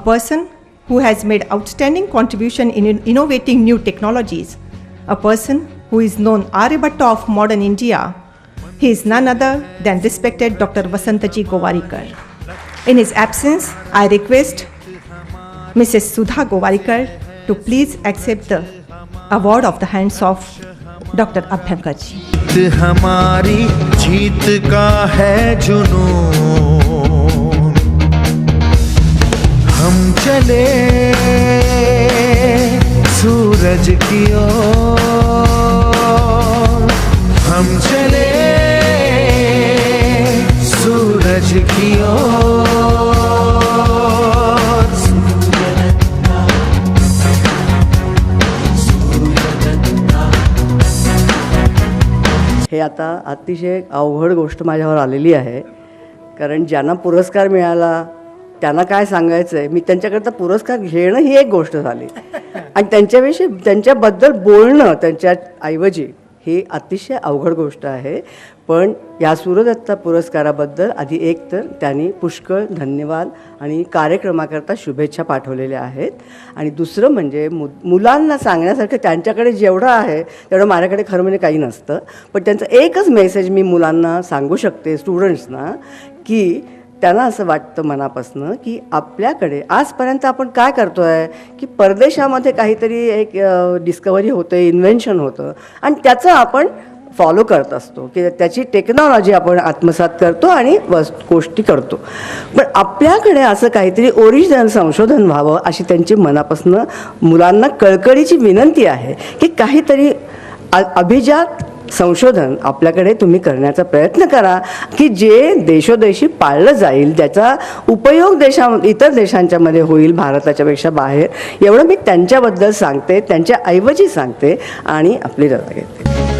person who has made outstanding contribution in innovating new technologies, a person who is known Aryabhatta of modern India. He is none other than respected Dr. Vasantaji Govarikar. In his absence, I request Mrs. Sudha Govarikar to please accept the award of the hands of Dr. Abhyankar ji. हमारी जीत का है जुनून, हम चले सूरज की or, हम चले सूरज की or. हे आता अतिशय अवघड गोष्ट माझ्यावर आलेली आहे, कारण ज्यांना पुरस्कार मिळाला त्यांना काय सांगायचं आहे. मी त्यांच्याकरता पुरस्कार घेणं ही एक गोष्ट झाली आणि त्यांच्याविषयी त्यांच्याबद्दल बोलणं त्यांच्याऐवजी ही अतिशय अवघड गोष्ट आहे. पण या सूरदत्त पुरस्काराबद्दल आधी एक तर त्यांनी पुष्कळ धन्यवाद आणि कार्यक्रमाकरता शुभेच्छा पाठवलेल्या आहेत. आणि दुसरं म्हणजे मुलांना सांगण्यासारखं त्यांच्याकडे जेवढं आहे तेवढं माझ्याकडे खरं म्हणजे काही नसतं. पण त्यांचं एकच मेसेज मी मुलांना सांगू शकते, स्टुडंट्सना, की त्यांना असं वाटतं मनापासून की आपल्याकडे आजपर्यंत आपण काय करतो आहे की परदेशामध्ये काहीतरी एक डिस्कवरी होते, इन्व्हेन्शन होतं आणि त्याचं आपण फॉलो करत असतो की त्याची टेक्नॉलॉजी आपण आत्मसात करतो आणि गोष्टी करतो. पण आपल्याकडे असं काहीतरी ओरिजिनल संशोधन व्हावं अशी त्यांची मनापासून मुलांना कळकळीची विनंती आहे की काहीतरी अभिजात संशोधन आपल्याकडे तुम्ही करण्याचा प्रयत्न करा की जे देशोदेशी पाळलं जाईल, ज्याचा उपयोग इतर देशांच्यामध्ये होईल भारताच्यापेक्षा बाहेर. एवढं मी त्यांच्याबद्दल सांगते, त्यांच्या ऐवजी सांगते आणि आपली रजा घेते.